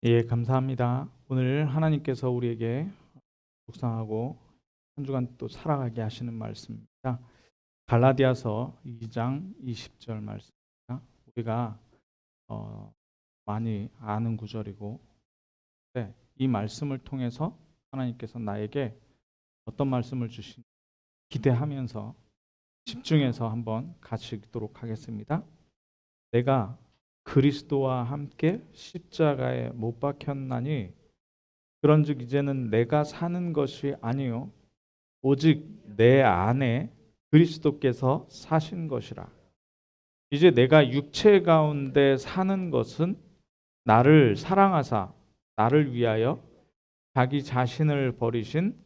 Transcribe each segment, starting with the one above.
예, 감사합니다. 오늘 하나님께서 우리에게 묵상하고 한 주간 또 살아가게 하시는 말씀입니다. 갈라디아서 2장 20절 말씀입니다. 우리가 많이 아는 구절이고, 네, 이 말씀을 통해서 하나님께서 나에게 어떤 말씀을 주신 기대하면서 집중해서 한번 같이 읽도록 하겠습니다. 내가 그리스도와 함께 십자가에 못 박혔나니 그런즉 이제는 내가 사는 것이 아니요 오직 내 안에 그리스도께서 사신 것이라. 이제 내가 육체 가운데 사는 것은 나를 사랑하사 나를 위하여 자기 자신을 버리신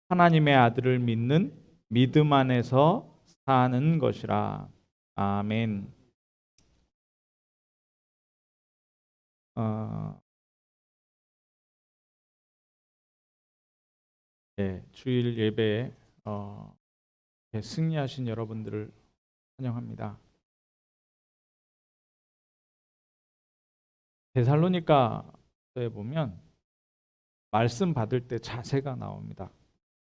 하나님의 아들을 믿는 믿음 안에서 사는 것이라. 아멘. 주일 예배에 승리하신 여러분들을 환영합니다. 데살로니가서에 보면 말씀 받을 때 자세가 나옵니다.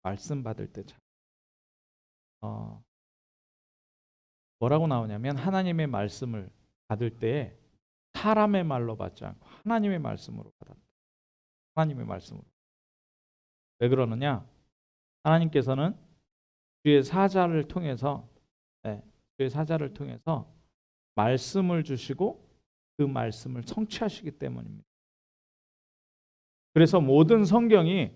말씀 받을 때 뭐라고 나오냐면 하나님의 말씀을 받을 때 사람의 말로 받지 않고 하나님의 말씀으로 받았다. 하나님의 말씀으로. 왜 그러느냐? 하나님께서는 주의 사자를 통해서 주의 사자를 통해서 말씀을 주시고 그 말씀을 성취하시기 때문입니다. 그래서 모든 성경이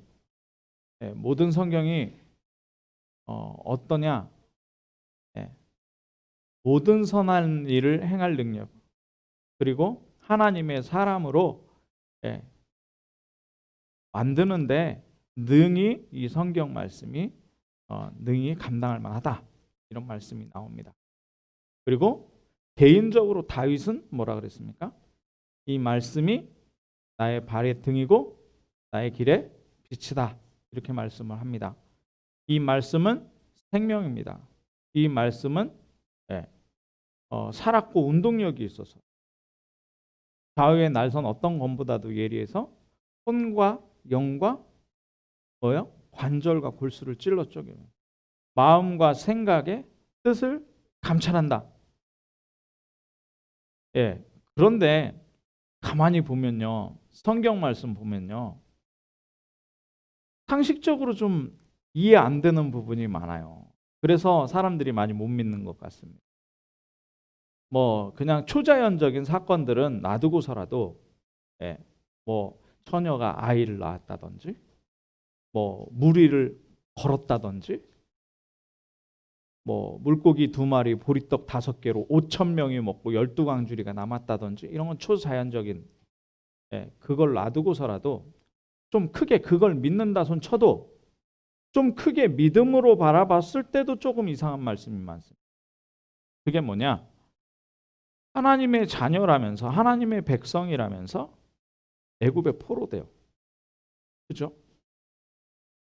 어떠냐? 모든 선한 일을 행할 능력, 그리고 하나님의 사람으로 만드는데 능히 이 성경 말씀이 능히 감당할 만하다, 이런 말씀이 나옵니다. 그리고 개인적으로 다윗은 뭐라 그랬습니까? 이 말씀이 나의 발의 등이고 나의 길의 빛이다, 이렇게 말씀을 합니다. 이 말씀은 생명입니다. 이 말씀은 살았고 운동력이 있어서 좌우의 날선 어떤 검보다도 예리해서 혼과 영과 관절과 골수를 찔러 쪼개며 마음과 생각의 뜻을 감찰한다. 그런데 가만히 보면요, 성경 말씀 보면요, 상식적으로 좀 이해 안 되는 부분이 많아요. 그래서 사람들이 많이 못 믿는 것 같습니다. 그냥 초자연적인 사건들은 놔두고서라도 처녀가 아이를 낳았다든지 무리를 걸었다든지 물고기 2마리 보리떡 5개로 5,000명이 먹고 12광주리가 남았다든지 이런 건 초자연적인, 그걸 놔두고서라도 좀 크게 그걸 믿는다 손 쳐도 좀 크게 믿음으로 바라봤을 때도 조금 이상한 말씀이 많습니다. 그게 뭐냐? 하나님의 자녀라면서 하나님의 백성이라면서 애굽에 포로돼요. 그죠?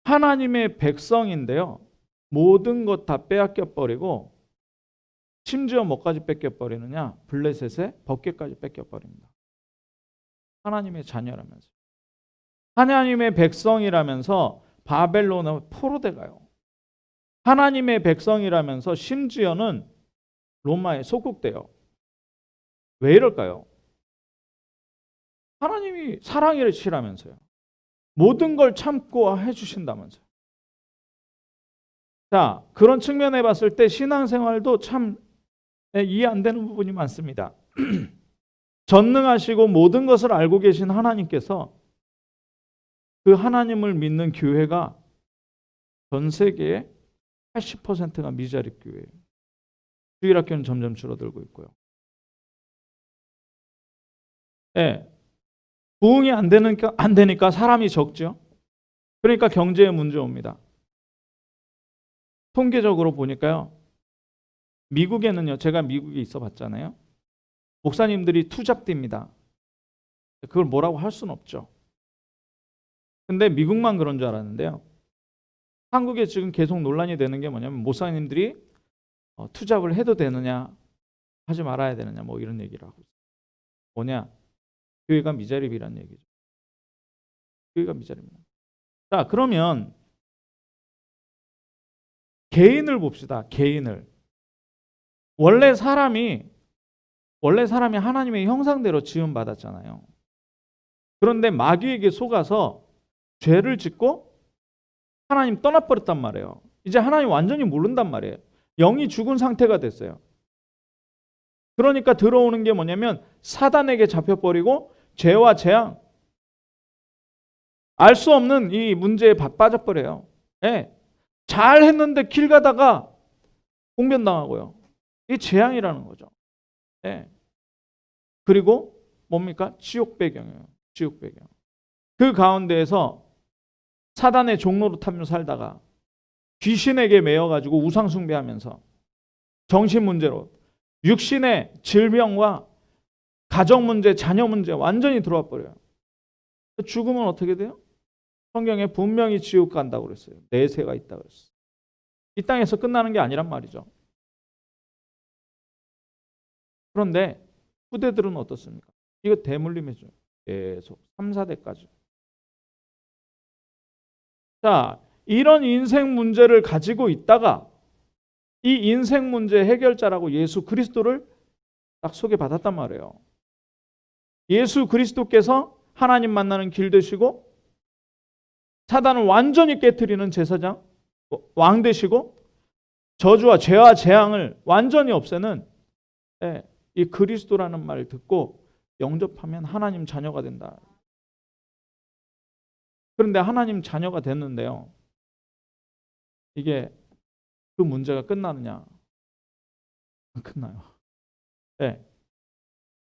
하나님의 백성인데요, 모든 것 다 빼앗겨 버리고 심지어 뭐까지 뺏겨 버리느냐? 블레셋의 법궤까지 뺏겨 버립니다. 하나님의 자녀라면서, 하나님의 백성이라면서 바벨론에 포로돼 가요. 하나님의 백성이라면서 심지어는 로마에 속국돼요. 왜 이럴까요? 하나님이 사랑이시라면서요. 모든 걸 참고 해주신다면서요. 자, 그런 측면에 봤을 때 신앙생활도 참 이해 안 되는 부분이 많습니다. 전능하시고 모든 것을 알고 계신 하나님께서 그 하나님을 믿는 교회가 전 세계의 80%가 미자립 교회예요. 주일학교는 점점 줄어들고 있고요. 부흥이 안 되니까 사람이 적죠. 그러니까 경제에 문제 옵니다. 통계적으로 보니까요, 미국에는요, 제가 미국에 있어 봤잖아요. 목사님들이 투잡됩니다. 그걸 뭐라고 할 수는 없죠. 근데 미국만 그런 줄 알았는데요, 한국에 지금 계속 논란이 되는 게 뭐냐면 목사님들이 투잡을 해도 되느냐 하지 말아야 되느냐 이런 얘기를 하고 있어요. 뭐냐? 교회가 미자립이란 얘기죠. 교회가 미자립니다. 자, 그러면 개인을 봅시다. 개인을. 원래 사람이 하나님의 형상대로 지음 받았잖아요. 그런데 마귀에게 속아서 죄를 짓고 하나님 떠나버렸단 말이에요. 이제 하나님 완전히 모른단 말이에요. 영이 죽은 상태가 됐어요. 그러니까 들어오는 게 뭐냐면 사단에게 잡혀버리고 죄와 재앙, 알 수 없는 이 문제에 빠져버려요. 예. 잘 했는데 길 가다가 공변당하고요. 이게 재앙이라는 거죠. 예. 그리고 뭡니까? 지옥 배경이에요. 지옥 배경. 그 가운데에서 사단의 종로로 타며 살다가 귀신에게 매여가지고 우상 숭배하면서 정신 문제로 육신의 질병과 가정 문제, 자녀 문제 완전히 들어와 버려요. 죽으면 어떻게 돼요? 성경에 분명히 지옥 간다고 그랬어요. 내세가 있다고 그랬어요. 이 땅에서 끝나는 게 아니란 말이죠. 그런데 후대들은 어떻습니까? 이거 대물림해줘요. 계속 3, 4대까지. 자, 이런 인생 문제를 가지고 있다가 이 인생 문제 해결자라고 예수 그리스도를 딱 소개받았단 말이에요. 예수 그리스도께서 하나님 만나는 길 되시고 사단을 완전히 깨트리는 제사장, 왕 되시고 저주와 죄와 재앙을 완전히 없애는 이 그리스도라는 말을 듣고 영접하면 하나님 자녀가 된다. 그런데 하나님 자녀가 됐는데요. 이게 그 문제가 끝나느냐? 안 끝나요. 네.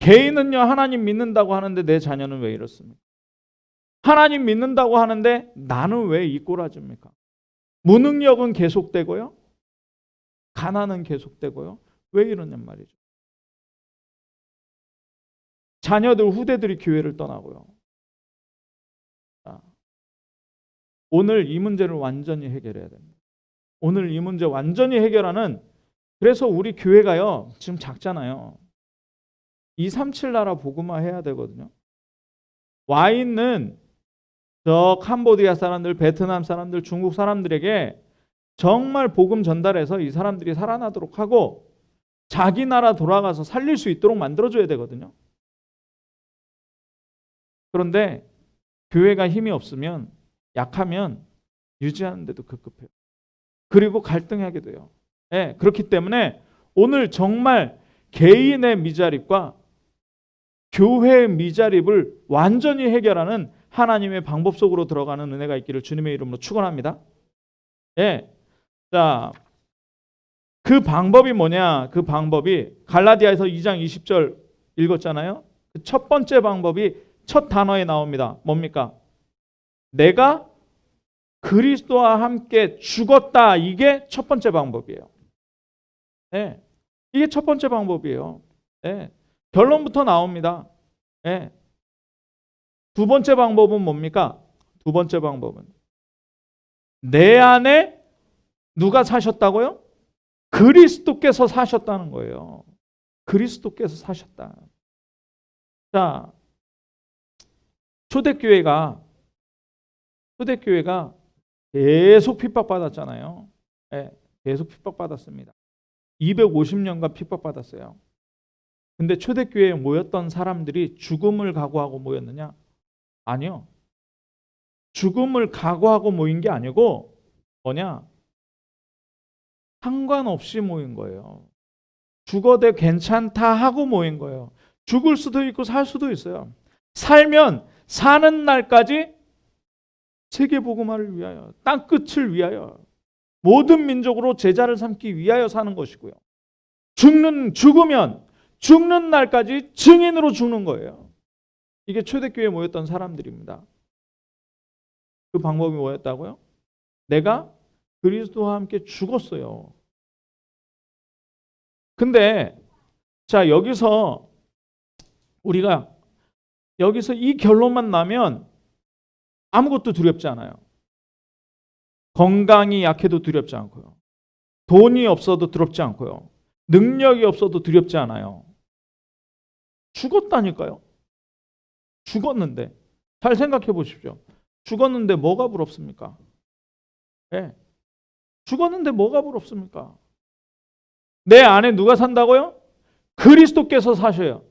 개인은요, 하나님 믿는다고 하는데 내 자녀는 왜 이렇습니까? 하나님 믿는다고 하는데 나는 왜 이 꼬라집니까? 무능력은 계속되고요. 가난은 계속되고요. 왜 이러냔 말이죠. 자녀들, 후대들이 교회를 떠나고요. 자, 오늘 이 문제를 완전히 해결해야 됩니다. 오늘 이 문제 완전히 해결하는, 그래서 우리 교회가요, 지금 작잖아요. 237 나라 복음화 해야 되거든요. 와 있는 저 캄보디아 사람들, 베트남 사람들, 중국 사람들에게 정말 복음 전달해서 이 사람들이 살아나도록 하고 자기 나라 돌아가서 살릴 수 있도록 만들어줘야 되거든요. 그런데 교회가 힘이 없으면, 약하면 유지하는 데도 급급해요. 그리고 갈등하게 돼요. 네, 그렇기 때문에 오늘 정말 개인의 미자립과 교회의 미자립을 완전히 해결하는 하나님의 방법 속으로 들어가는 은혜가 있기를 주님의 이름으로 축원합니다. 예. 자, 그 방법이 뭐냐? 그 방법이 갈라디아에서 2장 20절 읽었잖아요. 그 첫 번째 방법이 첫 단어에 나옵니다. 뭡니까? 내가 그리스도와 함께 죽었다. 이게 첫 번째 방법이에요. 예. 이게 첫 번째 방법이에요. 예. 결론부터 나옵니다. 예. 두 번째 방법은 뭡니까? 두 번째 방법은 내 안에 누가 사셨다고요? 그리스도께서 사셨다는 거예요. 그리스도께서 사셨다. 자, 초대교회가 계속 핍박받았잖아요. 네, 계속 핍박받았습니다. 250년간 핍박받았어요. 근데 초대교회에 모였던 사람들이 죽음을 각오하고 모였느냐? 아니요. 죽음을 각오하고 모인 게 아니고 뭐냐? 상관없이 모인 거예요. 죽어도 괜찮다 하고 모인 거예요. 죽을 수도 있고 살 수도 있어요. 살면 사는 날까지 세계복음화를 위하여, 땅끝을 위하여, 모든 민족으로 제자를 삼기 위하여 사는 것이고요. 죽으면 죽는 날까지 증인으로 죽는 거예요. 이게 초대교회에 모였던 사람들입니다. 그 방법이 뭐였다고요? 내가 그리스도와 함께 죽었어요. 근데 자, 우리가 여기서 이 결론만 나면 아무것도 두렵지 않아요. 건강이 약해도 두렵지 않고요. 돈이 없어도 두렵지 않고요. 능력이 없어도 두렵지 않아요. 죽었다니까요. 죽었는데 잘 생각해 보십시오. 죽었는데 뭐가 부럽습니까? 예. 죽었는데 뭐가 부럽습니까? 내 안에 누가 산다고요? 그리스도께서 사셔요.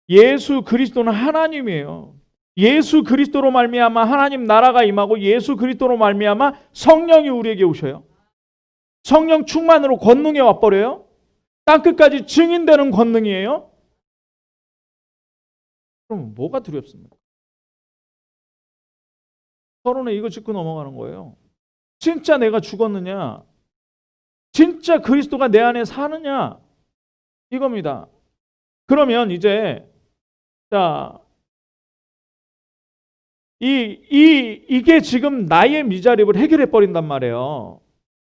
예수 그리스도는 하나님이에요. 예수 그리스도로 말미암아 하나님 나라가 임하고 예수 그리스도로 말미암아 성령이 우리에게 오셔요. 성령 충만으로 권능에 와버려요. 땅끝까지 증인되는 권능이에요. 그럼 뭐가 두렵습니까? 서론에 이거 짚고 넘어가는 거예요. 진짜 내가 죽었느냐? 진짜 그리스도가 내 안에 사느냐? 이겁니다. 그러면 이제 자, 이게 지금 나의 미자립을 해결해 버린단 말이에요.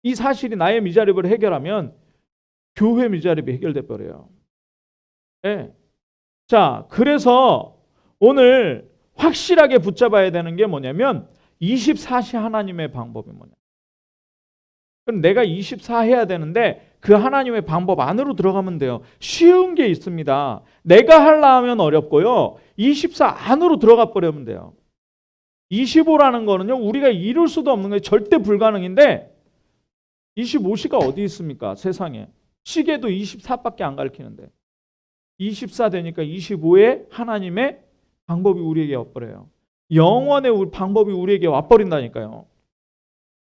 이 사실이 나의 미자립을 해결하면 교회 미자립이 해결돼 버려요. 네. 자, 그래서 오늘 확실하게 붙잡아야 되는 게 뭐냐면 24시 하나님의 방법이 뭐냐. 그럼 내가 24 해야 되는데 그 하나님의 방법 안으로 들어가면 돼요. 쉬운 게 있습니다. 내가 하려 하면 어렵고요. 24 안으로 들어가 버리면 돼요. 25라는 거는요. 우리가 이룰 수도 없는 거예요. 절대 불가능인데 25시가 어디 있습니까? 세상에. 시계도 24밖에 안 가르치는데. 24 되니까 25에 하나님의 방법이 우리에게 와버려요. 영원의 방법이 우리에게 와버린다니까요.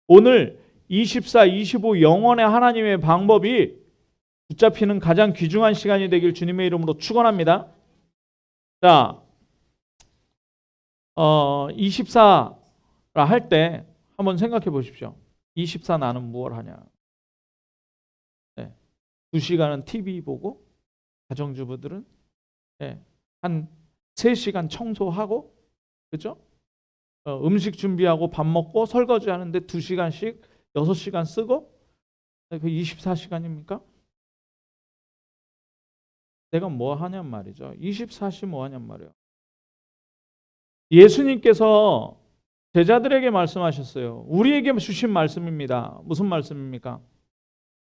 오늘 24, 25 영원의 하나님의 방법이 붙잡히는 가장 귀중한 시간이 되길 주님의 이름으로 축원합니다. 자, 24라 할 때 한번 생각해 보십시오. 24 나는 무엇 하냐? 네. 2시간은 TV 보고 가정주부들은 한 3시간 청소하고 그렇죠? 음식 준비하고 밥 먹고 설거지 하는데 2시간씩 6시간 쓰고 그 24시간입니까? 내가 뭐 하냔 말이죠. 24시 뭐 하냔 말이에요. 예수님께서 제자들에게 말씀하셨어요. 우리에게 주신 말씀입니다. 무슨 말씀입니까?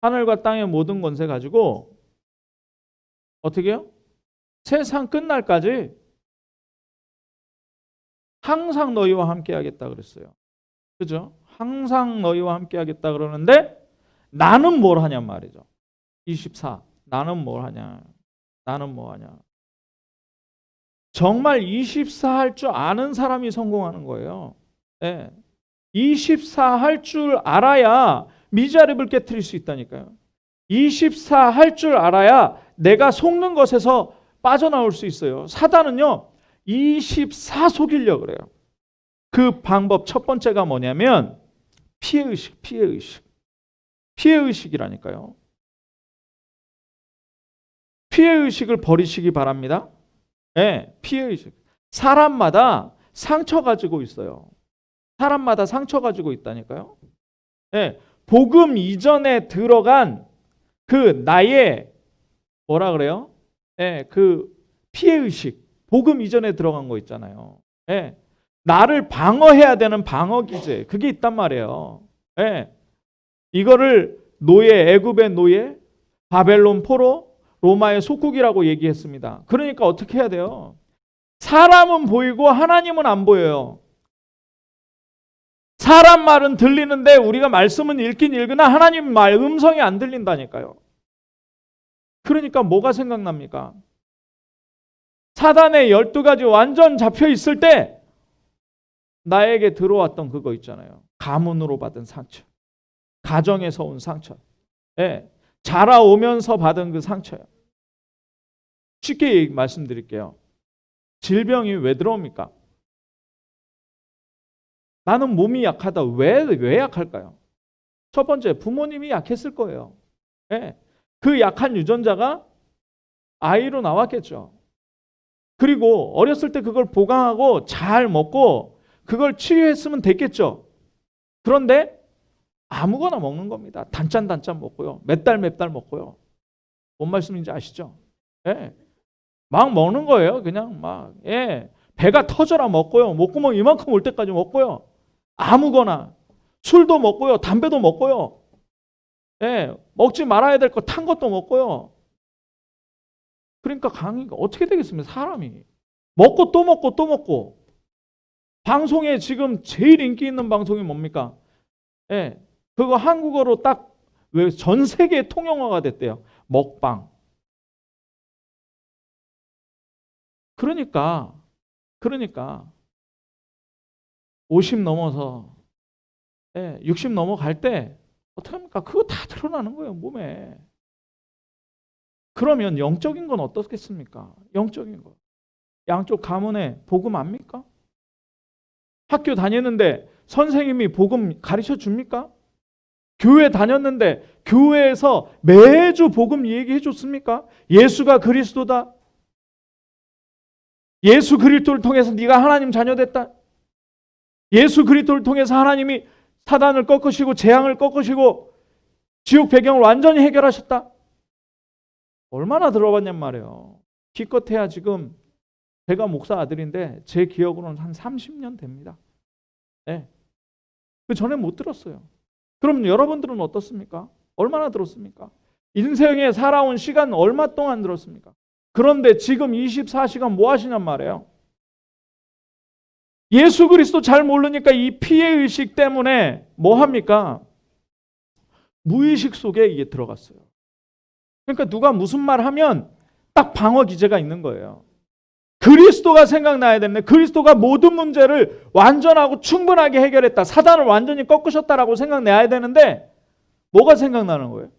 하늘과 땅의 모든 권세 가지고 어떻게 해요? 세상 끝날까지 항상 너희와 함께 하겠다 그랬어요. 그죠? 항상 너희와 함께 하겠다 그러는데 나는 뭘 하냔 말이죠. 24. 나는 뭘 하냐? 나는 뭐 하냐? 정말 24 할 줄 아는 사람이 성공하는 거예요. 네. 24 할 줄 알아야 미자립을 깨트릴 수 있다니까요. 24 할 줄 알아야 내가 속는 것에서 빠져나올 수 있어요. 사단은요. 24 속이려고 그래요. 그 방법 첫 번째가 뭐냐면 피해의식, 피해의식. 피해의식이라니까요. 피해의식을 버리시기 바랍니다. 네, 피해의식. 사람마다 상처 가지고 있어요. 사람마다 상처 가지고 있다니까요. 네, 복음 이전에 들어간 그 나의 뭐라 그래요? 네, 그 피해의식. 복음 이전에 들어간 거 있잖아요. 네, 나를 방어해야 되는 방어기제. 그게 있단 말이에요. 네, 이거를 노예, 애굽의 노예, 바벨론 포로, 로마의 속국이라고 얘기했습니다. 그러니까 어떻게 해야 돼요? 사람은 보이고 하나님은 안 보여요. 사람 말은 들리는데 우리가 말씀은 읽긴 읽으나 하나님 말 음성이 안 들린다니까요. 그러니까 뭐가 생각납니까? 사단의 12가지 완전 잡혀 있을 때 나에게 들어왔던 그거 있잖아요. 가문으로 받은 상처. 가정에서 온 상처. 네. 자라오면서 받은 그 상처요. 쉽게 말씀드릴게요. 질병이 왜 들어옵니까? 나는 몸이 약하다. 왜 약할까요? 첫 번째, 부모님이 약했을 거예요. 네. 그 약한 유전자가 아이로 나왔겠죠. 그리고 어렸을 때 그걸 보강하고 잘 먹고 그걸 치유했으면 됐겠죠. 그런데 아무거나 먹는 겁니다. 단짠 먹고요. 몇 달 먹고요. 뭔 말씀인지 아시죠? 예. 막 먹는 거예요. 그냥 막 배가 터져라 먹고요. 목구멍 이만큼 올 때까지 먹고요. 아무거나 술도 먹고요. 담배도 먹고요. 먹지 말아야 될 거 탄 것도 먹고요. 그러니까 강의가 어떻게 되겠습니까? 사람이 먹고 또 먹고 또 먹고 방송에 지금 제일 인기 있는 방송이 뭡니까? 예, 그거 한국어로 딱 왜 전 세계 통용어가 됐대요. 먹방. 그러니까 50 넘어서 60 넘어갈 때 어떡합니까? 그거 다 드러나는 거예요, 몸에. 그러면 영적인 건 어떻겠습니까? 영적인 거. 양쪽 가문에 복음 압니까? 학교 다녔는데 선생님이 복음 가르쳐 줍니까? 교회 다녔는데 교회에서 매주 복음 얘기해 줬습니까? 예수가 그리스도다. 예수 그리스도를 통해서 네가 하나님 자녀 됐다. 예수 그리스도를 통해서 하나님이 사단을 꺾으시고 재앙을 꺾으시고 지옥 배경을 완전히 해결하셨다. 얼마나 들어봤냔 말이에요. 기껏해야 지금 제가 목사 아들인데 제 기억으로는 한 30년 됩니다. 네. 그 전에 못 들었어요. 그럼 여러분들은 어떻습니까? 얼마나 들었습니까? 인생에 살아온 시간 얼마 동안 들었습니까? 그런데 지금 24시간 뭐 하시냔 말이에요. 예수 그리스도 잘 모르니까 이 피해의식 때문에 뭐 합니까? 무의식 속에 이게 들어갔어요. 그러니까 누가 무슨 말 하면 딱 방어 기제가 있는 거예요. 그리스도가 생각나야 되는데 그리스도가 모든 문제를 완전하고 충분하게 해결했다. 사단을 완전히 꺾으셨다라고 생각나야 되는데 뭐가 생각나는 거예요?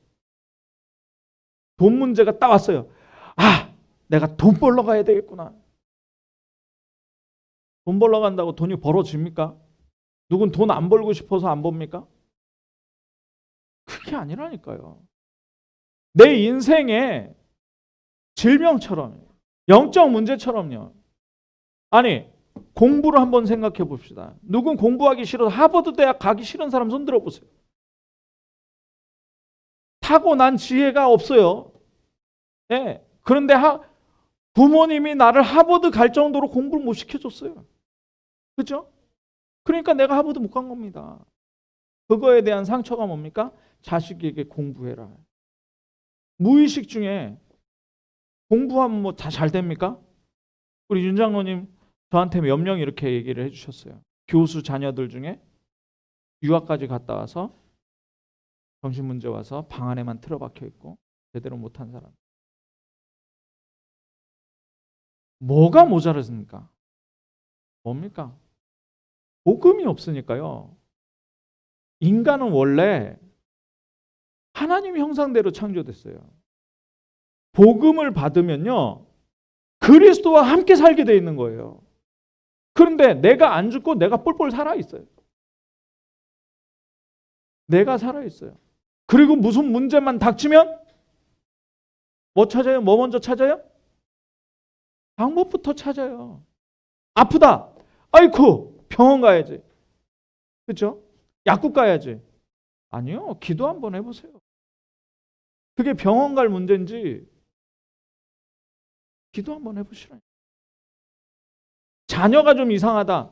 돈 문제가 딱 왔어요. 아, 내가 돈 벌러 가야 되겠구나. 돈 벌러 간다고 돈이 벌어집니까? 누군 돈 안 벌고 싶어서 안 법니까? 그게 아니라니까요. 내 인생에 질병처럼 영적 문제처럼요. 아니 공부를 한번 생각해 봅시다. 누군 공부하기 싫어서 하버드 대학 가기 싫은 사람 손 들어보세요. 타고난 지혜가 없어요. 네. 그런데 부모님이 나를 하버드 갈 정도로 공부를 못 시켜줬어요. 그렇죠? 그러니까 내가 하버드 못 간 겁니다. 그거에 대한 상처가 뭡니까? 자식에게 공부해라. 무의식 중에 공부하면 뭐 다 잘 됩니까? 우리 윤 장로님 저한테 몇 명 이렇게 얘기를 해주셨어요. 교수 자녀들 중에 유학까지 갔다 와서 정신문제 와서 방 안에만 틀어박혀 있고 제대로 못한 사람. 뭐가 모자랐습니까? 뭡니까? 복음이 없으니까요. 인간은 원래 하나님 형상대로 창조됐어요. 복음을 받으면요. 그리스도와 함께 살게 돼 있는 거예요. 그런데 내가 안 죽고 내가 뿔뿔 살아있어요. 내가 살아있어요. 그리고 무슨 문제만 닥치면 뭐 찾아요? 뭐 먼저 찾아요? 방법부터 찾아요. 아프다. 아이쿠 병원 가야지. 그렇죠? 약국 가야지. 아니요. 기도 한번 해보세요. 그게 병원 갈 문제인지 기도 한번 해보시라. 자녀가 좀 이상하다.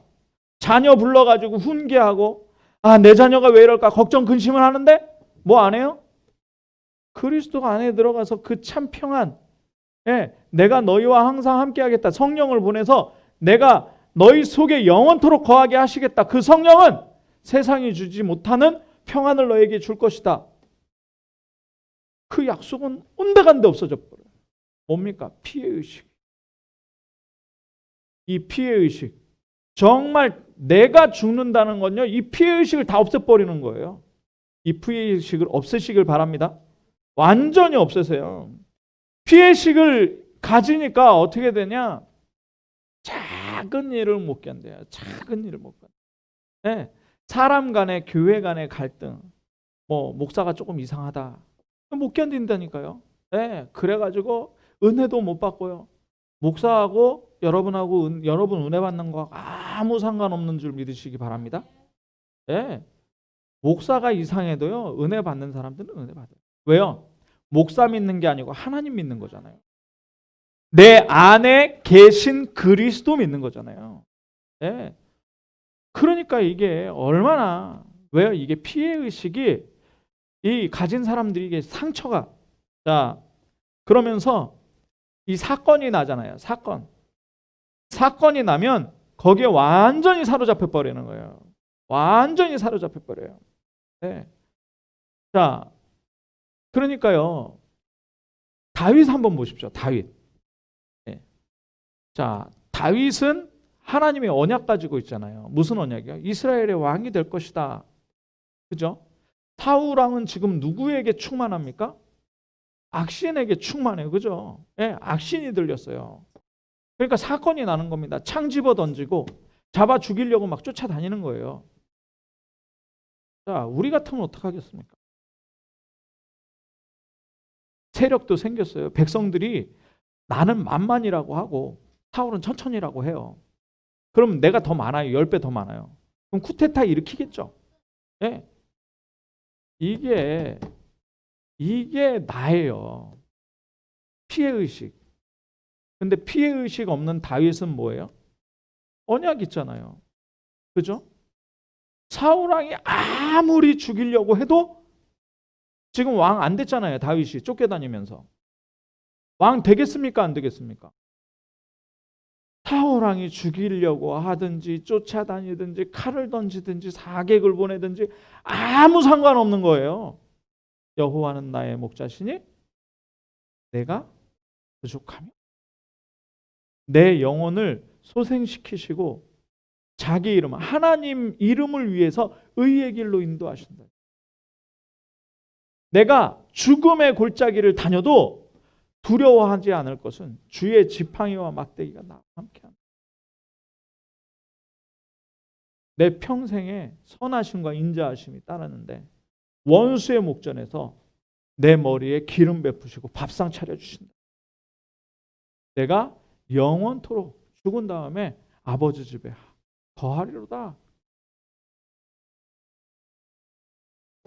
자녀 불러가지고 훈계하고 내 자녀가 왜 이럴까 걱정 근심을 하는데 뭐 안 해요? 그리스도 안에 들어가서 그 참 평안 내가 너희와 항상 함께하겠다. 성령을 보내서 내가 너희 속에 영원토록 거하게 하시겠다. 그 성령은 세상이 주지 못하는 평안을 너에게 줄 것이다. 그 약속은 온데간데 없어져 버려요. 뭡니까? 피해의식. 이 피해의식. 정말 내가 죽는다는 건요. 이 피해의식을 다 없애버리는 거예요. 이 피해의식을 없애시길 바랍니다. 완전히 없애세요. 피해의식을 가지니까 어떻게 되냐? 작은 일을 못 견뎌요. 작은 일을 못 견뎌요. 사람 간의 교회 간의 갈등. 목사가 조금 이상하다. 못 견딘다니까요. 그래가지고 은혜도 못 받고요. 목사하고 여러분하고 여러분 은혜 받는 거 아무 상관없는 줄 믿으시기 바랍니다. 목사가 이상해도요. 은혜 받는 사람들은 은혜 받아요. 왜요? 목사 믿는 게 아니고 하나님 믿는 거잖아요. 내 안에 계신 그리스도 믿는 거잖아요. 그러니까 이게 얼마나 왜요? 이게 피해의식이 이 가진 사람들이 이게 상처가 자 그러면서 이 사건이 나잖아요. 사건이 나면 거기에 완전히 사로잡혀 버리는 거예요. 완전히 사로잡혀 버려요. 네. 자, 그러니까요. 다윗 한번 보십시오. 다윗. 네. 자, 다윗은 하나님의 언약 가지고 있잖아요. 무슨 언약이요? 이스라엘의 왕이 될 것이다. 그죠? 사울 왕은 지금 누구에게 충만합니까? 악신에게 충만해요. 그죠? 예, 악신이 들렸어요. 그러니까 사건이 나는 겁니다. 창 집어 던지고 잡아 죽이려고 막 쫓아다니는 거예요. 자, 우리 같으면 어떡하겠습니까? 세력도 생겼어요. 백성들이 나는 만만이라고 하고 사울은 천천히라고 해요. 그럼 내가 더 많아요. 10배 더 많아요. 그럼 쿠데타 일으키겠죠. 예. 이게 나예요. 피해의식. 근데 피해의식 없는 다윗은 뭐예요? 언약 있잖아요. 그죠? 사울왕이 아무리 죽이려고 해도 지금 왕 안 됐잖아요. 다윗이 쫓겨다니면서. 왕 되겠습니까? 안 되겠습니까? 사울왕이 죽이려고 하든지 쫓아다니든지 칼을 던지든지 사객을 보내든지 아무 상관없는 거예요. 여호와는 나의 목자시니 내가 부족하며 내 영혼을 소생시키시고 자기 이름, 하나님 이름을 위해서 의의 길로 인도하신다. 내가 죽음의 골짜기를 다녀도 두려워하지 않을 것은 주의 지팡이와 막대기가 나와 함께한다. 내 평생에 선하심과 인자하심이 따르는데 원수의 목전에서 내 머리에 기름 베푸시고 밥상 차려주신다. 내가 영원토록 죽은 다음에 아버지 집에 거하리로다.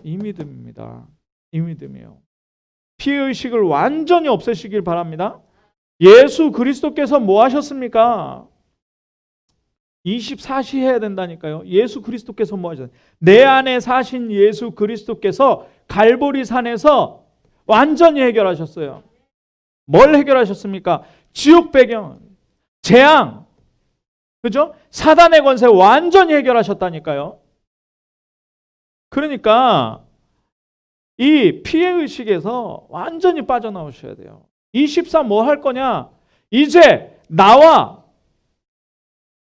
이 믿음입니다. 이 믿음이에요. 피의식을 완전히 없애시길 바랍니다. 예수 그리스도께서 뭐 하셨습니까? 24시 해야 된다니까요. 예수 그리스도께서 뭐 하셨어요? 내 안에 사신 예수 그리스도께서 갈보리 산에서 완전히 해결하셨어요. 뭘 해결하셨습니까? 지옥 배경, 재앙, 그죠? 사단의 권세 완전히 해결하셨다니까요. 그러니까 이 피해의식에서 완전히 빠져나오셔야 돼요. 24 뭐 할 거냐? 이제 나와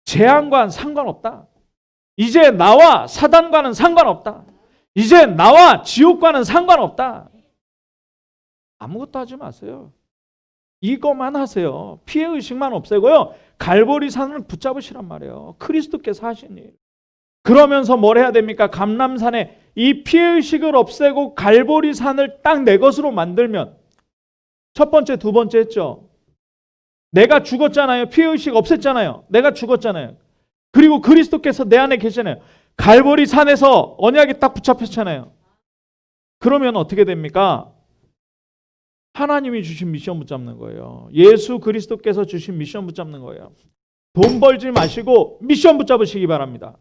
재앙과는 상관없다. 이제 나와 사단과는 상관없다. 이제 나와 지옥과는 상관없다. 아무것도 하지 마세요. 이것만 하세요. 피해의식만 없애고요. 갈보리 산을 붙잡으시란 말이에요. 그리스도께서 하신 일. 그러면서 뭘 해야 됩니까? 감람산에 이 피해의식을 없애고 갈보리 산을 딱 내 것으로 만들면 첫 번째, 두 번째 했죠. 내가 죽었잖아요. 피해의식 없앴잖아요. 내가 죽었잖아요. 그리고 그리스도께서 내 안에 계시잖아요. 갈보리 산에서 언약이 딱 붙잡혔잖아요. 그러면 어떻게 됩니까? 하나님이 주신 미션 붙잡는 거예요. 예수 그리스도께서 주신 미션 붙잡는 거예요. 돈 벌지 마시고 미션 붙잡으시기 바랍니다.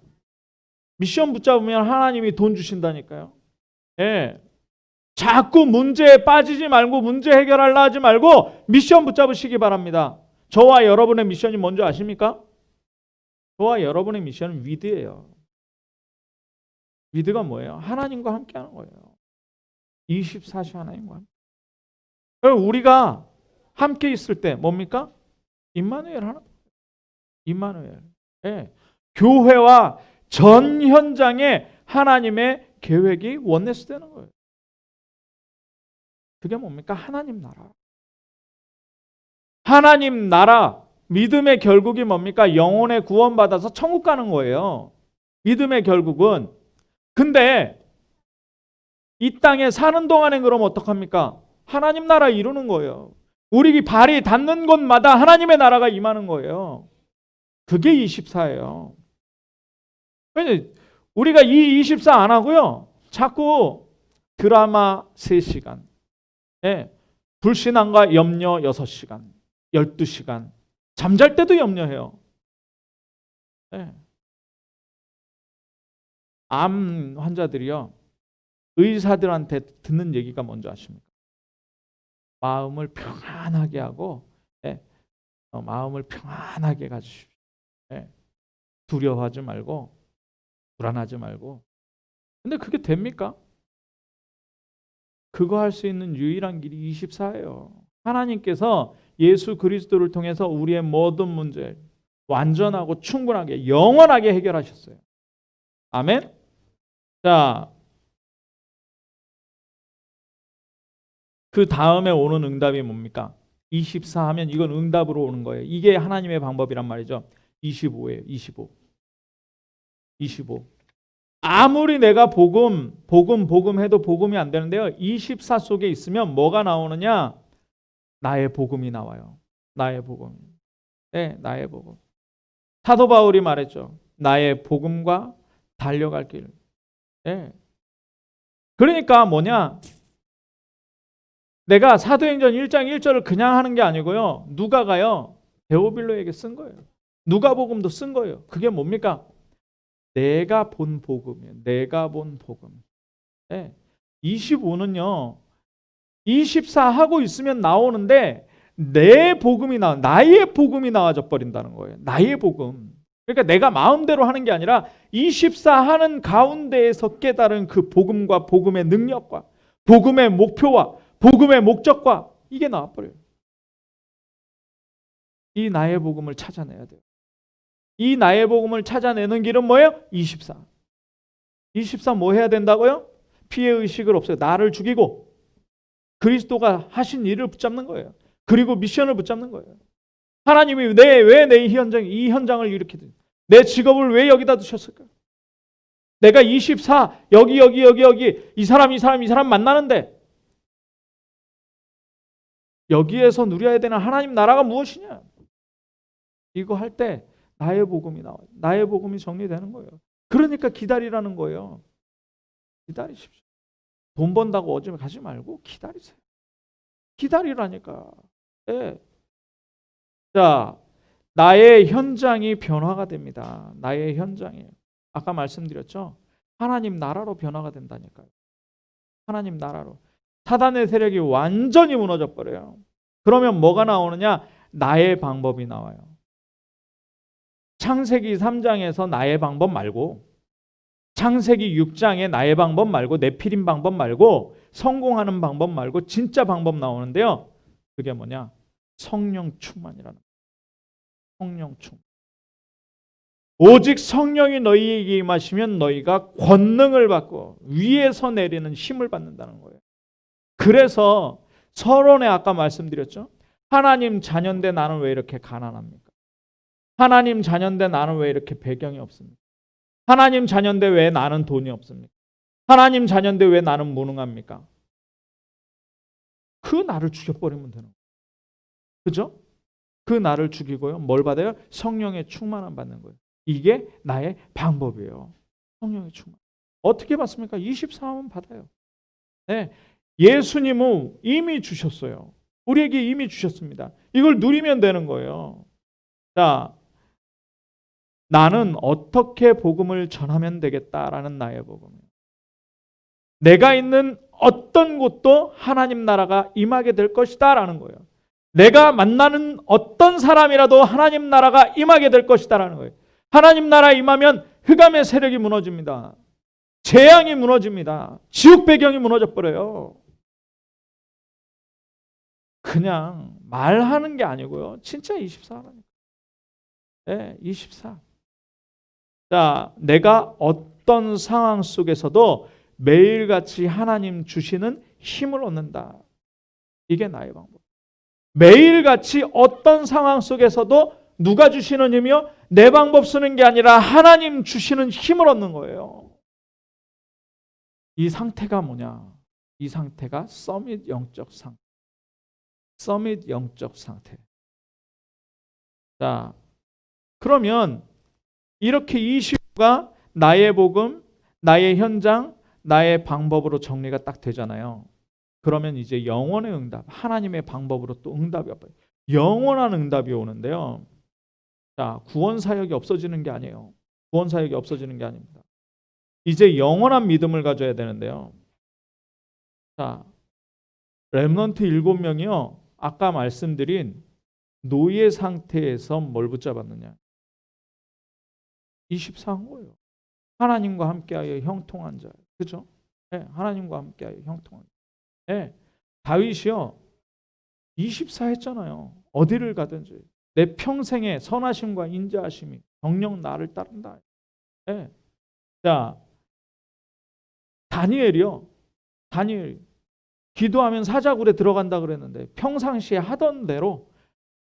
미션 붙잡으면 하나님이 돈 주신다니까요. 예. 자꾸 문제에 빠지지 말고 문제 해결하려 하지 말고 미션 붙잡으시기 바랍니다. 저와 여러분의 미션이 뭔지 아십니까? 저와 여러분의 미션은 위드예요. 위드가 뭐예요? 하나님과 함께 하는 거예요. 24시 하나님과 함께. 우리가 함께 있을 때 뭡니까? 임마누엘 하나. 임마누엘. 예. 교회와 전 현장에 하나님의 계획이 원네스 되는 거예요. 그게 뭡니까? 하나님 나라. 하나님 나라, 믿음의 결국이 뭡니까? 영혼의 구원받아서 천국 가는 거예요. 믿음의 결국은. 근데 이 땅에 사는 동안에 그럼 어떡합니까? 하나님 나라 이루는 거예요. 우리 발이 닿는 곳마다 하나님의 나라가 임하는 거예요. 그게 24예요. 우리가 이 24 안 하고요. 자꾸 드라마 3시간, 예, 불신앙과 염려 6시간, 12시간, 잠잘 때도 염려해요. 예. 암 환자들이요. 의사들한테 듣는 얘기가 뭔지 아십니까? 마음을 평안하게 하고, 예, 마음을 평안하게 가지십시오. 예. 두려워하지 말고 불안하지 말고. 근데 그게 됩니까? 그거 할 수 있는 유일한 길이 24예요. 하나님께서 예수 그리스도를 통해서 우리의 모든 문제 완전하고 충분하게 영원하게 해결하셨어요. 아멘. 자, 그 다음에 오는 응답이 뭡니까? 24 하면 이건 응답으로 오는 거예요. 이게 하나님의 방법이란 말이죠. 25예요. 25. 아무리 내가 복음 해도 복음이 안 되는데요. 24 속에 있으면 뭐가 나오느냐? 나의 복음이 나와요. 나의 복음. 네, 나의 복음. 사도 바울이 말했죠. 나의 복음과 달려갈 길. 네. 그러니까 뭐냐? 내가 사도행전 1장 1절을 그냥 하는 게 아니고요. 누가가요. 데오빌로에게 쓴 거예요. 누가복음도 쓴 거예요. 그게 뭡니까? 내가 본 복음이에요. 내가 본 복음. 네. 25는요. 24 하고 있으면 나오는데 내 복음이 나의 복음이 나와져 버린다는 거예요. 나의 복음. 그러니까 내가 마음대로 하는 게 아니라 24 하는 가운데에서 깨달은 그 복음과 복음의 능력과 복음의 목표와 복음의 목적과 이게 나와버려요. 이 나의 복음을 찾아내야 돼요. 이 나의 복음을 찾아내는 길은 뭐예요? 24. 24 뭐 해야 된다고요? 피해의식을 없애요. 나를 죽이고 그리스도가 하신 일을 붙잡는 거예요. 그리고 미션을 붙잡는 거예요. 하나님이 왜 내 이 현장을 일으키든 내 직업을 왜 여기다 두셨을까? 내가 24 여기 이 사람 만나는데 여기에서 누려야 되는 하나님 나라가 무엇이냐? 이거 할 때 나의 복음이 나와요. 나의 복음이 정리되는 거예요. 그러니까 기다리라는 거예요. 기다리십시오. 돈 번다고 어제 가지 말고 기다리세요. 기다리라니까. 네. 자, 나의 현장이 변화가 됩니다. 나의 현장이. 아까 말씀드렸죠? 하나님 나라로 변화가 된다니까요. 하나님 나라로. 사단의 세력이 완전히 무너져 버려요. 그러면 뭐가 나오느냐? 나의 방법이 나와요. 창세기 3장에서 나의 방법 말고 창세기 6장에 나의 방법 말고 네피림 방법 말고 성공하는 방법 말고 진짜 방법 나오는데요. 그게 뭐냐? 성령 충만이라는 거예요. 성령 충만. 오직 성령이 너희에게 임하시면 너희가 권능을 받고 위에서 내리는 힘을 받는다는 거예요. 그래서 서론에 아까 말씀드렸죠. 하나님 자녀인데 나는 왜 이렇게 가난합니까? 하나님 자녀인데 나는 왜 이렇게 배경이 없습니까? 하나님 자녀인데 왜 나는 돈이 없습니까? 하나님 자녀인데 왜 나는 무능합니까? 그 나를 죽여버리면 되는 거예요. 그죠? 그 나를 죽이고요. 뭘 받아요? 성령의 충만함 받는 거예요. 이게 나의 방법이에요. 성령의 충만. 어떻게 받습니까? 24하면 받아요. 네. 예수님은 이미 주셨어요. 우리에게 이미 주셨습니다. 이걸 누리면 되는 거예요. 자, 나는 어떻게 복음을 전하면 되겠다라는 나의 복음이에요. 내가 있는 어떤 곳도 하나님 나라가 임하게 될 것이다 라는 거예요. 내가 만나는 어떤 사람이라도 하나님 나라가 임하게 될 것이다 라는 거예요. 하나님 나라 임하면 흑암의 세력이 무너집니다. 재앙이 무너집니다. 지옥 배경이 무너져 버려요. 그냥 말하는 게 아니고요. 진짜 24라니까. 네, 24. 자, 내가 어떤 상황 속에서도 매일같이 하나님 주시는 힘을 얻는다. 이게 나의 방법. 매일같이 어떤 상황 속에서도 누가 주시는 힘이요? 내 방법 쓰는 게 아니라 하나님 주시는 힘을 얻는 거예요. 이 상태가 뭐냐? 이 상태가 서밋 영적 상태. 서밋 영적 상태. 자, 그러면 이렇게 25가 나의 복음, 나의 현장, 나의 방법으로 정리가 딱 되잖아요. 그러면 이제 영원의 응답, 하나님의 방법으로 또 응답이 와요. 영원한 응답이 오는데요. 자, 구원 사역이 없어지는 게 아니에요. 구원 사역이 없어지는 게 아닙니다. 이제 영원한 믿음을 가져야 되는데요. 자, 렘넌트 7명이요. 아까 말씀드린 노예 상태에서 뭘 붙잡았느냐? 24한 거예요. 하나님과 함께하여 형통한 자. 그죠? 네, 하나님과 함께하여 형통한 자. 네, 다윗이요 24 했잖아요. 어디를 가든지 내 평생의 선하심과 인자하심이 정녕 나를 따른다. 네. 자, 다니엘이요. 다니엘 기도하면 사자굴에 들어간다 그랬는데 평상시에 하던 대로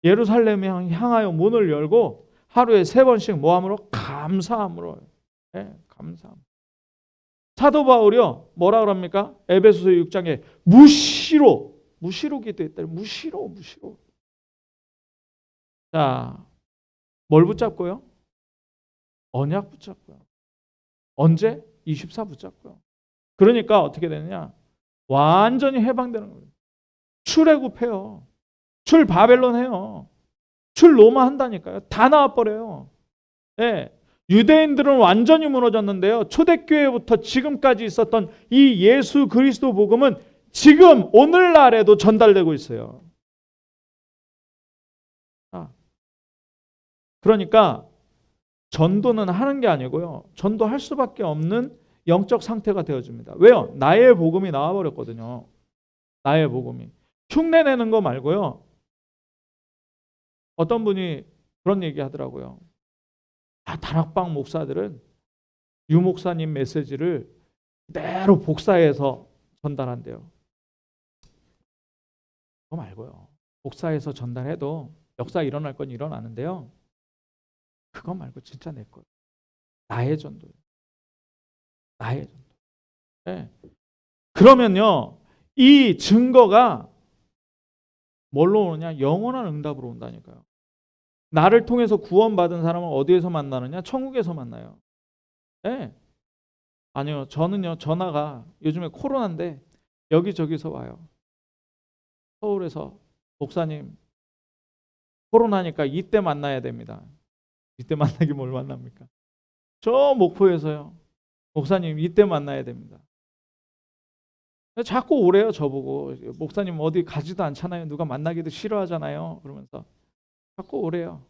예루살렘에 향하여 문을 열고 하루에 3번씩 뭐함으로? 감사함으로. 네, 감사함. 사도 바울이요 뭐라 그럽니까? 에베소서 6장에 무시로 기도했다. 무시로. 자, 뭘 붙잡고요? 언약 붙잡고요. 언제? 24 붙잡고요. 그러니까 어떻게 되느냐? 완전히 해방되는 거예요. 출애굽해요. 출 바벨론 해요. 출 로마 한다니까요. 다 나와버려요. 네. 유대인들은 완전히 무너졌는데요. 초대교회부터 지금까지 있었던 이 예수 그리스도 복음은 지금 오늘날에도 전달되고 있어요. 그러니까 전도는 하는 게 아니고요. 전도할 수밖에 없는 영적 상태가 되어집니다. 왜요? 나의 복음이 나와버렸거든요. 나의 복음이. 흉내내는 거 말고요. 어떤 분이 그런 얘기 하더라고요. 다락방 목사들은 유 목사님 메시지를 그대로 복사해서 전달한대요. 그거 말고요. 복사해서 전달해도 역사 일어날 건 일어나는데요. 그거 말고 진짜 내 거예요. 나의 전도예요. 나의 전도. 네. 그러면요. 이 증거가 뭘로 오느냐? 영원한 응답으로 온다니까요. 나를 통해서 구원받은 사람은 어디에서 만나느냐? 천국에서 만나요. 네. 아니요. 저는요. 전화가 요즘에 코로나인데 여기저기서 와요. 서울에서 목사님 코로나니까 이때 만나야 됩니다. 이때 만나기 뭘 만납니까? 저 목포에서요. 목사님 이때 만나야 됩니다. 자꾸 오래요. 저보고. 목사님 어디 가지도 않잖아요. 누가 만나기도 싫어하잖아요. 그러면서 자꾸 오래요.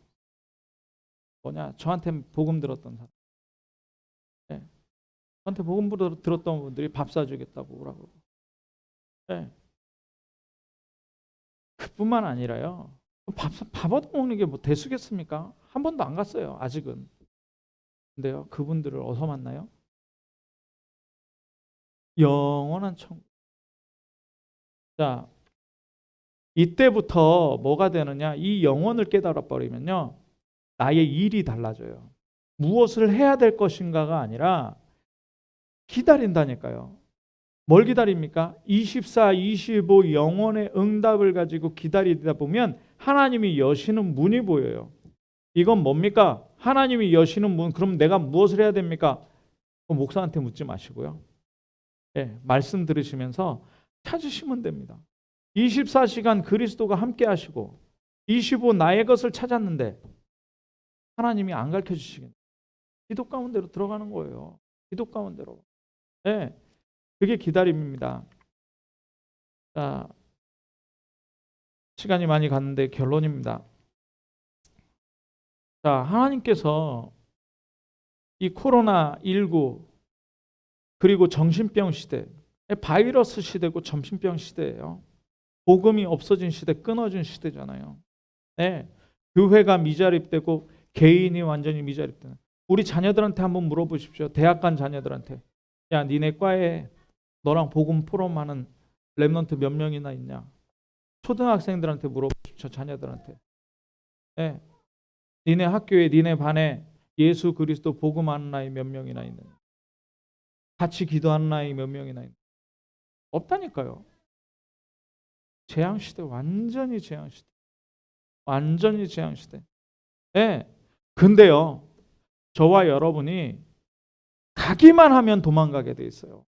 뭐냐? 저한테 복음 들었던 사람. 네. 저한테 복음 들었던 분들이 밥 사주겠다고 오라고. 네. 그뿐만 아니라요. 밥 얻어먹는 게 뭐 대수겠습니까? 한 번도 안 갔어요. 아직은. 근데요. 그분들을 어디서 만나요? 영원한 천국. 자, 이때부터 뭐가 되느냐? 이 영혼을 깨달아 버리면요. 나의 일이 달라져요. 무엇을 해야 될 것인가가 아니라 기다린다니까요. 뭘 기다립니까? 24, 25 영혼의 응답을 가지고 기다리다 보면 하나님이 여시는 문이 보여요. 이건 뭡니까? 하나님이 여시는 문. 그럼 내가 무엇을 해야 됩니까? 목사한테 묻지 마시고요. 네, 말씀 들으시면서 찾으시면 됩니다. 24시간 그리스도가 함께 하시고 25 나의 것을 찾았는데 하나님이 안 가르쳐 주시겠네요. 기도 가운데로 들어가는 거예요. 기도 가운데로. 네, 그게 기다림입니다. 자, 시간이 많이 갔는데 결론입니다. 자, 하나님께서 이 코로나19 그리고 정신병 시대, 바이러스 시대고 정신병 시대예요. 복음이 없어진 시대, 끊어진 시대잖아요. 네, 교회가 미자립되고 개인이 완전히 미자립되는. 우리 자녀들한테 한번 물어보십시오. 대학 간 자녀들한테. 야, 니네 과에 너랑 복음 포럼하는 랩런트 몇 명이나 있냐? 초등학생들한테 물어보십시오. 자녀들한테. 네. 니네 학교에 니네 반에 예수 그리스도 복음하는 아이 몇 명이나 있느냐? 같이 기도하는 아이 몇 명이나 있느냐? 없다니까요. 재앙시대, 완전히 재앙시대. 완전히 재앙시대. 네. 근데요. 저와 여러분이 가기만 하면 도망가게 돼 있어요.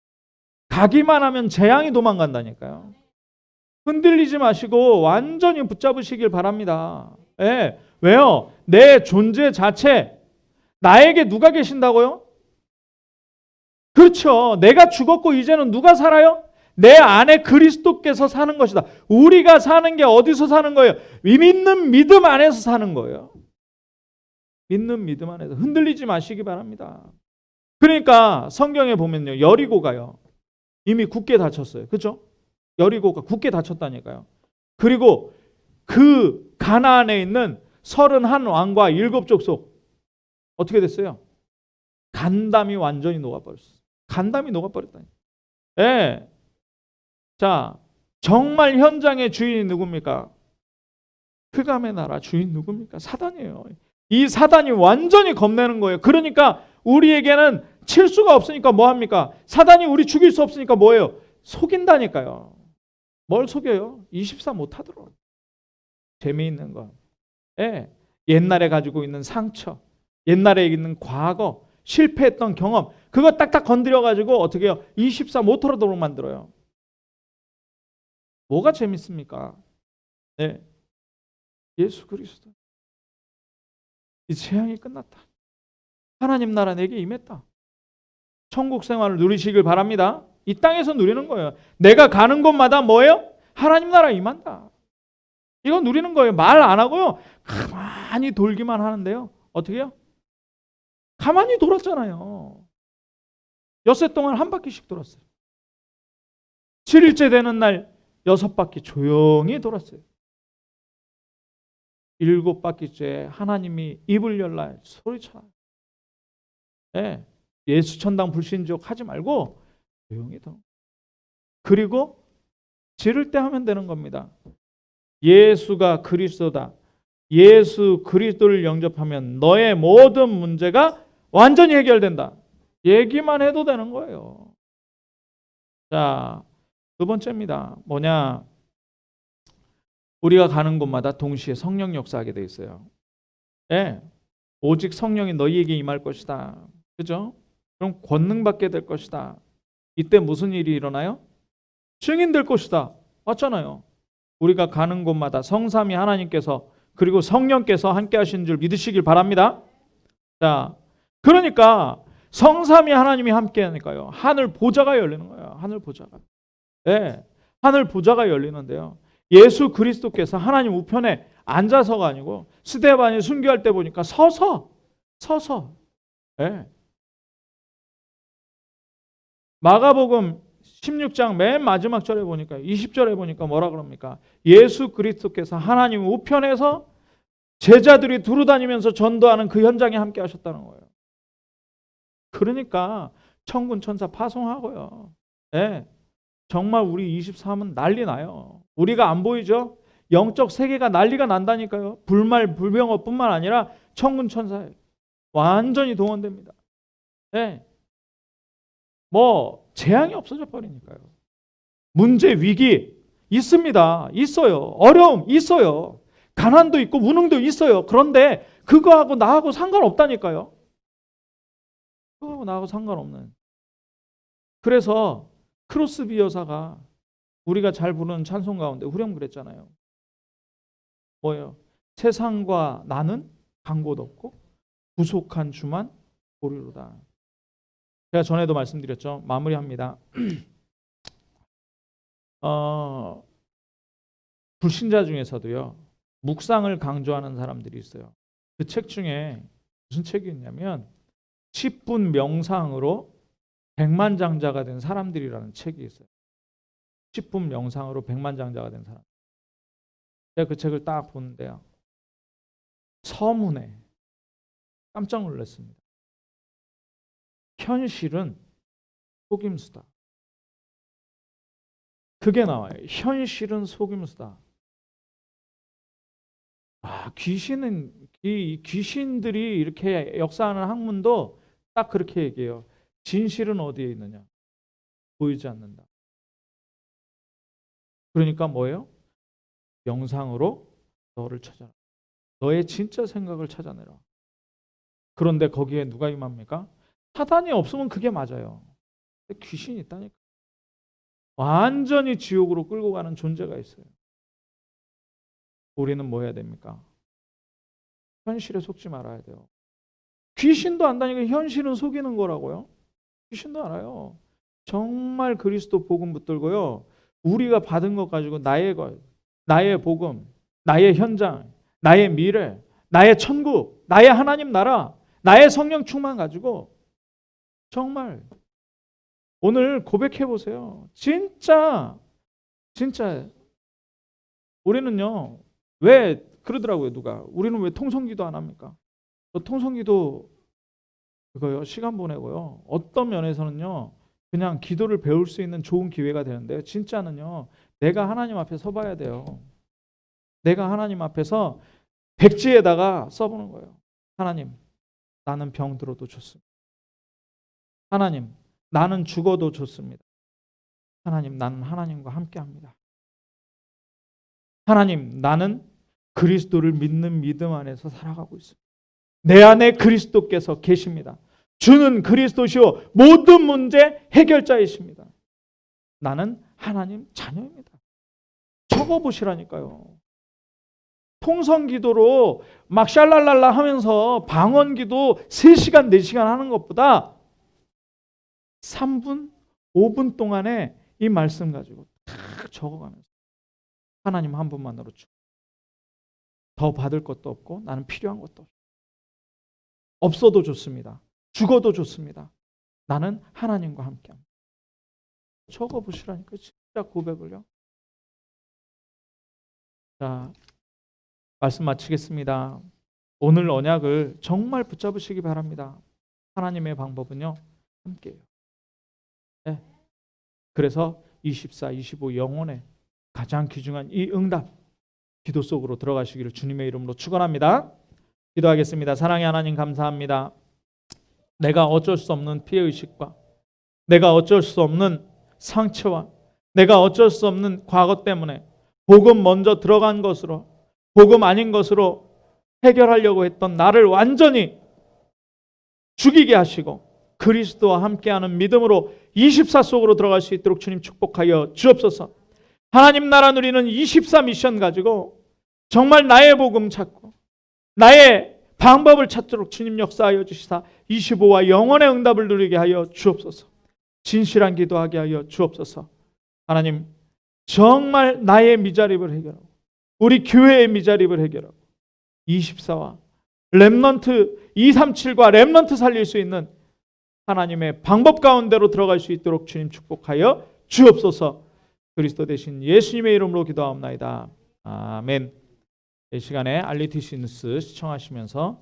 가기만 하면 재앙이 도망간다니까요. 흔들리지 마시고 완전히 붙잡으시길 바랍니다. 네. 왜요? 내 존재 자체, 나에게 누가 계신다고요? 그렇죠. 내가 죽었고 이제는 누가 살아요? 내 안에 그리스도께서 사는 것이다. 우리가 사는 게 어디서 사는 거예요? 믿는 믿음 안에서 사는 거예요. 있는 믿음 안에서 흔들리지 마시기 바랍니다. 그러니까 성경에 보면요, 여리고가요 이미 굳게 닫혔어요. 그렇죠? 여리고가 굳게 닫혔다니까요. 그리고 그 가나안에 있는 31 왕과 7 족속 어떻게 됐어요? 간담이 완전히 녹아버렸어요. 간담이 녹아버렸다니. 예. 자, 정말 현장의 주인이 누굽니까? 흑암의 나라 주인 누굽니까? 사단이에요. 이 사단이 완전히 겁내는 거예요. 그러니까 우리에게는 칠 수가 없으니까 뭐 합니까? 사단이 우리 죽일 수 없으니까 뭐예요? 속인다니까요. 뭘 속여요? 24 못하도록. 재미있는 거. 예. 옛날에 가지고 있는 상처, 옛날에 있는 과거, 실패했던 경험, 그거 딱딱 건드려가지고 어떻게 해요? 24 못하도록 만들어요. 뭐가 재밌습니까? 네. 예수 그리스도. 이 재앙이 끝났다. 하나님 나라 내게 임했다. 천국 생활을 누리시길 바랍니다. 이 땅에서 누리는 거예요. 내가 가는 곳마다 뭐예요? 하나님 나라 임한다. 이거 누리는 거예요. 말 안 하고요. 가만히 돌기만 하는데요. 어떻게 해요? 가만히 돌았잖아요. 엿새 동안 한 바퀴씩 돌았어요. 7일째 되는 날 6바퀴 조용히 돌았어요. 7바퀴째 하나님이 입을 열라 소리쳐. 네. 예수 천당 불신족 하지 말고 조용히 돌아. 그리고 지를 때 하면 되는 겁니다. 예수가 그리스도다. 예수 그리스도를 영접하면 너의 모든 문제가 완전히 해결된다. 얘기만 해도 되는 거예요. 자, 두 번째입니다. 뭐냐? 우리가 가는 곳마다 동시에 성령 역사하게 돼 있어요. 예. 오직 성령이 너희에게 임할 것이다. 그죠? 그럼 권능 받게 될 것이다. 이때 무슨 일이 일어나요? 증인 될 것이다. 맞잖아요. 우리가 가는 곳마다 성삼위 하나님께서 그리고 성령께서 함께 하시는 줄 믿으시길 바랍니다. 자, 그러니까 성삼위 하나님이 함께 하니까요. 하늘 보좌가 열리는 거예요. 하늘 보좌가. 네, 하늘 보좌가 열리는데요. 예수 그리스도께서 하나님 우편에 앉아서가 아니고 스데반이 순교할 때 보니까 서서. 네. 마가복음 16장 맨 마지막 절에 보니까 20절에 보니까 뭐라 그럽니까? 예수 그리스도께서 하나님 우편에서 제자들이 두루다니면서 전도하는 그 현장에 함께 하셨다는 거예요. 그러니까 천군 천사 파송하고요. 네. 정말 우리 23은 난리 나요. 우리가 안 보이죠? 영적 세계가 난리가 난다니까요. 불말 불병어뿐만 아니라 천군 천사에 완전히 동원됩니다. 네. 뭐 재앙이 없어져 버리니까요. 문제 위기 있습니다. 있어요. 어려움 있어요. 가난도 있고 무능도 있어요. 그런데 그거하고 나하고 상관없다니까요. 그거하고 나하고 상관없는. 그래서 크로스비 여사가 우리가 잘 부르는 찬송 가운데 후렴 그랬잖아요. 뭐예요? 세상과 나는 간 곳 없고 부속한 주만 보리로다. 제가 전에도 말씀드렸죠. 마무리합니다. 불신자 중에서도요. 묵상을 강조하는 사람들이 있어요. 그 책 중에 무슨 책이 있냐면 10분 명상으로 백만장자가 된 사람들이라는 책이 있어요. 10분 명상으로 백만장자가 된 사람. 제가 그 책을 딱 보는데요. 서문에 깜짝 놀랐습니다. 현실은 속임수다. 그게 나와요. 현실은 속임수다. 귀신들이 이렇게 역사하는 학문도 딱 그렇게 얘기해요. 진실은 어디에 있느냐? 보이지 않는다. 그러니까 뭐예요? 명상으로 너를 찾아라. 너의 진짜 생각을 찾아내라. 그런데 거기에 누가 임합니까? 사단이 없으면 그게 맞아요. 근데 귀신이 있다니까. 완전히 지옥으로 끌고 가는 존재가 있어요. 우리는 뭐 해야 됩니까? 현실에 속지 말아야 돼요. 귀신도 안다니까 현실은 속이는 거라고요. 귀신도 알아요. 정말 그리스도 복음 붙들고요. 우리가 받은 것 가지고 나의 복음, 나의 현장, 나의 미래, 나의 천국, 나의 하나님 나라, 나의 성령 충만 가지고 정말 오늘 고백해 보세요. 진짜 우리는요, 왜 그러더라고요, 누가. 우리는 왜 통성기도 안 합니까? 통성기도 그거요, 시간 보내고요. 어떤 면에서는요, 그냥 기도를 배울 수 있는 좋은 기회가 되는데, 진짜는요, 내가 하나님 앞에 서봐야 돼요. 내가 하나님 앞에서 백지에다가 써보는 거예요. 하나님, 나는 병들어도 좋습니다. 하나님, 나는 죽어도 좋습니다. 하나님, 나는 하나님과 함께합니다. 하나님, 나는 그리스도를 믿는 믿음 안에서 살아가고 있습니다. 내 안에 그리스도께서 계십니다. 주는 그리스도시요 모든 문제 해결자이십니다. 나는 하나님 자녀입니다. 적어보시라니까요. 통성기도로 막 샬랄랄라 하면서 방언기도 3시간 4시간 하는 것보다 3분 5분 동안에 이 말씀 가지고 딱 적어가면서 하나님 한 분만으로 더 받을 것도 없고 나는 필요한 것도 없고 없어도 좋습니다. 죽어도 좋습니다. 나는 하나님과 함께합니다. 적어보시라니까 진짜 고백을요. 자, 말씀 마치겠습니다. 오늘 언약을 정말 붙잡으시기 바랍니다. 하나님의 방법은요, 함께해요. 네. 그래서 24, 25 영혼의 가장 귀중한 이 응답, 기도 속으로 들어가시기를 주님의 이름으로 축원합니다. 기도하겠습니다. 사랑의 하나님 감사합니다. 내가 어쩔 수 없는 피해의식과 내가 어쩔 수 없는 상처와 내가 어쩔 수 없는 과거 때문에 복음 먼저 들어간 것으로 복음 아닌 것으로 해결하려고 했던 나를 완전히 죽이게 하시고 그리스도와 함께하는 믿음으로 24 속으로 들어갈 수 있도록 주님 축복하여 주옵소서. 하나님 나라 누리는 24 미션 가지고 정말 나의 복음 찾고 나의 방법을 찾도록 주님 역사하여 주시사 25와 영원의 응답을 누리게 하여 주옵소서. 진실한 기도하게 하여 주옵소서. 하나님 정말 나의 미자립을 해결하고 우리 교회의 미자립을 해결하고 24와 렘넌트 237과 렘넌트 살릴 수 있는 하나님의 방법 가운데로 들어갈 수 있도록 주님 축복하여 주옵소서. 그리스도 대신 예수님의 이름으로 기도하옵나이다. 아멘. 이 시간에 알리티시 뉴스 시청하시면서